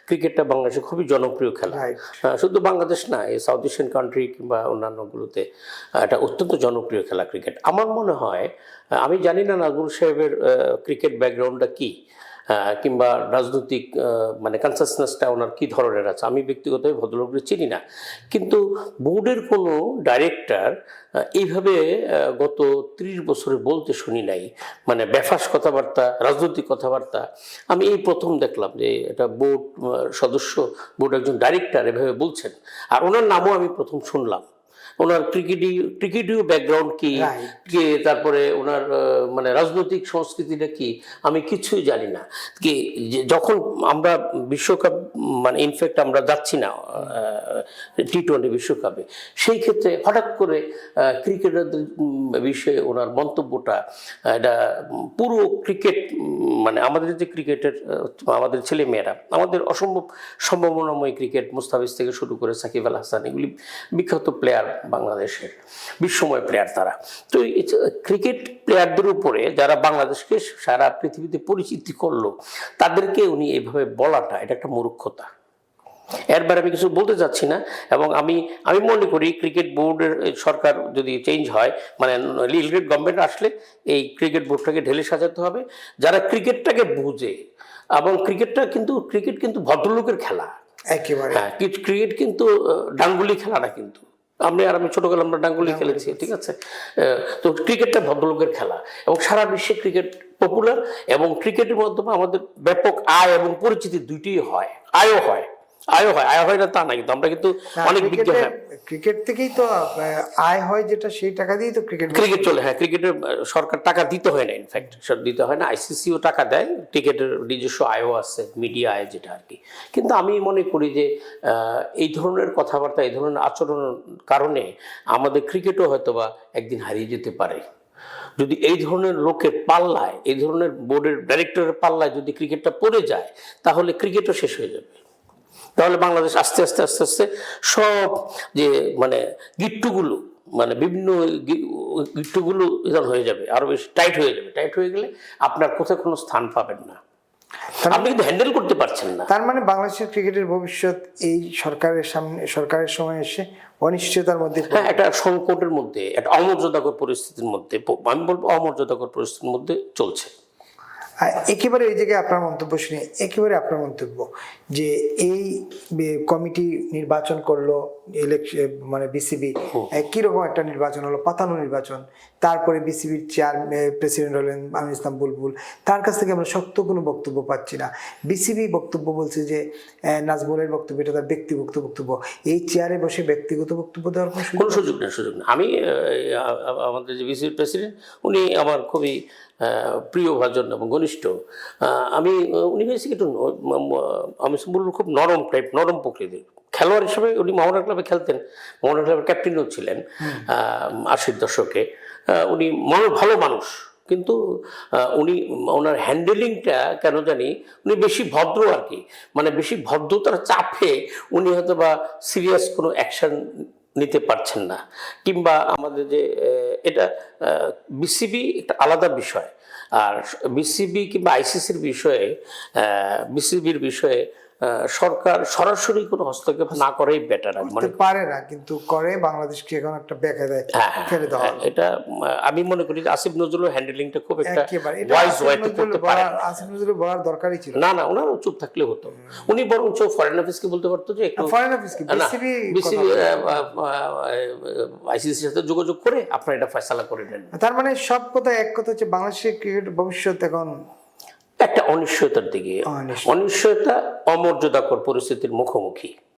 ক্রিকেটটা বাংলাদেশে খুবই জনপ্রিয় খেলা। শুধু বাংলাদেশ না, এই সাউথ এশিয়ান কান্ট্রি কিংবা অন্যান্যগুলোতে এটা অত্যন্ত জনপ্রিয় খেলা ক্রিকেট। আমার মনে হয়, আমি জানি না নাজমুল সাহেবের ক্রিকেট ব্যাকগ্রাউন্ডটা কী, কিংবা রাজনৈতিক মানে কনসাসনেসটা ওনার কী ধরনের আছে, আমি ব্যক্তিগতভাবে ভদ্রলোককে চিনি না। কিন্তু বোর্ডের কোনো ডাইরেক্টর এইভাবে গত 30 বছরে বলতে শুনি নাই, মানে বেফাস কথাবার্তা, রাজনৈতিক কথাবার্তা। আমি এই প্রথম দেখলাম যে এটা বোর্ড সদস্য, বোর্ড একজন ডাইরেক্টর এভাবে বলছেন, আর ওনার নামও আমি প্রথম শুনলাম। ওনার ক্রিকেটীয় ব্যাকগ্রাউন্ড কি, তারপরে ওনার মানে রাজনৈতিক সংস্কৃতিটা কি, আমি কিছুই জানি না। কি যখন আমরা বিশ্বকাপ, মানে ইনফ্যাক্ট আমরা যাচ্ছি না টি-20 বিশ্বকাপে, সেই ক্ষেত্রে হঠাৎ করে ক্রিকেটারদের বিষয়ে ওনার মন্তব্যটা, এটা পুরো ক্রিকেট, মানে আমাদের যে ক্রিকেটের আমাদের ছেলেমেয়েরা, আমাদের অসম্ভব সম্ভাবনাময় ক্রিকেট, মুস্তাফিজ থেকে শুরু করে সাকিব আল হাসান, এগুলি বিখ্যাত প্লেয়ার, বাংলাদেশের বিশ্বময় প্লেয়ার তারা। তো ক্রিকেট প্লেয়ারদের উপরে যারা বাংলাদেশকে সারা পৃথিবীতে পরিচিতি করলো, তাদেরকে উনি এইভাবে বলাটা, এটা একটা মূর্খতা। এরবার আমি কিছু বলতে চাচ্ছি না, এবং আমি মনে করি ক্রিকেট বোর্ডের সরকার যদি চেঞ্জ হয়, মানে লিগ্রেট গভর্নমেন্ট আসলে এই ক্রিকেট বোর্ডটাকে ঢেলে সাজাতে হবে, যারা ক্রিকেটটাকে বুঝে। এবং ক্রিকেট কিন্তু ভদ্রলোকের খেলা একেবারে। হ্যাঁ, ক্রিকেট কিন্তু ডাঙ্গুলি খেলা না, কিন্তু আমি ছোটবেলা আমরা ডাঙ্গুলি খেলেছি, ঠিক আছে। তো ক্রিকেটটা ভদ্রলোকের খেলা, এবং সারা বিশ্বে ক্রিকেট পপুলার, এবং ক্রিকেটের মাধ্যমে আমাদের ব্যাপক আয় এবং পরিচিতি দুইটিই হয়। আয় হয় না তা না, কিন্তু আমরা কিন্তু অনেক বিজ্ঞান, ক্রিকেট থেকেই তো আয় হয়, যেটা সেই টাকা দিয়েই তো ক্রিকেট চলে। হ্যাঁ, ক্রিকেটের সরকার টাকা দিতে হয় না, ইনফ্যাক্ট দিতে হয় না, আইসিসিও টাকা দেয়, ক্রিকেটের নিজস্ব আয়ও আছে, মিডিয়া আয় যেটা আর কি। কিন্তু আমি মনে করি যে এই ধরনের কথাবার্তা, এই ধরনের আচরণের কারণে আমাদের ক্রিকেটও হয়তোবা একদিন হারিয়ে যেতে পারে। যদি এই ধরনের লোকের পাল্লায়, এই ধরনের বোর্ডের ডাইরেক্টরের পাল্লায় যদি ক্রিকেটটা পড়ে যায়, তাহলে ক্রিকেটও শেষ হয়ে যাবে। তাহলে বাংলাদেশ আস্তে আস্তে সব যে মানে গিট্টুগুলো, মানে বিভিন্ন গিট্টুগুলো হয়ে যাবে, আরো বেশি টাইট হয়ে যাবে। টাইট হয়ে গেলে আপনার কোথাও কোনো স্থান পাবেন না, আপনি কিন্তু হ্যান্ডেল করতে পারছেন না। তার মানে বাংলাদেশের ক্রিকেটের ভবিষ্যৎ এই সরকারের সময় এসে অনিশ্চয়তার মধ্যে, হ্যাঁ, একটা সংকটের মধ্যে, একটা অমর্যাদাকর পরিস্থিতির মধ্যে, আমি বলবো অমর্যাদাকর পরিস্থিতির মধ্যে চলছে। একেবারে এই জায়গায় আপনার মন্তব্য শুনে, একেবারে আপনার মন্তব্য যে এই কমিটি নির্বাচন করলো, ইলেকশন মানে বিসিবি, কিরকম একটা নির্বাচন হলো, পাতানো নির্বাচন। তারপরে বিসিবির প্রেসিডেন্ট হলেন আমির ইসলাম বুলবুল, তার কাছ থেকে আমরা শক্ত কোনো বক্তব্য পাচ্ছি না। বিসিবি বক্তব্য বলছে যে নাজমুলের বক্তব্য এটা তার ব্যক্তিগত বক্তব্য, এই চেয়ারে বসে ব্যক্তিগত বক্তব্য দেওয়ার কোনো সুযোগ নেই। আমি আমাদের যে বিসিবির প্রেসিডেন্ট, উনি আমার খুবই প্রিয়ভাজন এবং ঘনিষ্ঠ। উনি হয়েছে একটু, আমি বলবো খুব নরম টাইপ, নরম প্রকৃতির খেলোয়াড় হিসেবে। উনি মোহামেডান ক্লাবে খেলতেন, মোহামেডান ক্লাবের ক্যাপ্টেনও ছিলেন 80-র দশকে। উনি ভালো মানুষ, কিন্তু ওনার হ্যান্ডেলিংটা কেন জানি উনি বেশি ভদ্র আর কি, মানে বেশি ভদ্রতার চাপে উনি হয়তো বা সিরিয়াস কোনো অ্যাকশন নিতে পারছেন না। কিংবা আমাদের যে এটা বিসিবি একটা আলাদা বিষয়, আর বিসিবি কিংবা আইসিসির বিষয়ে, বিসিবির বিষয়ে সরকার সরাসরি কোনো হস্তক্ষেপ না করাই বেটার। মানে পারে না, কিন্তু করে, বাংলাদেশকে এখন একটা বেকায়দায় ফেলে দেওয়া। এটা আমি মনে করি যে আসিফ নজরুলের হ্যান্ডেলিংটা খুব একটা ওয়াইজ ওয়েতে করতে পারে। আসিফ নজরুল বলার দরকারই ছিল না, ওনারও চুপ থাকলে হতো। উনি বরঞ্চ ফরেন অফিসকে বলতে পারতো যে একটু, ফরেন অফিসকে বিসিবি আইসিসির সাথে যোগাযোগ করে আপনারা এটা ফয়সালা করে নেন। তার মানে সব কথা এক কথা হচ্ছে, বাংলাদেশের ক্রিকেট ভবিষ্যৎ এখন একটা অনিশ্চয়তার দিকে, অনিশ্চয়তা, অমর্যাদাকর পরিস্থিতির মুখোমুখি।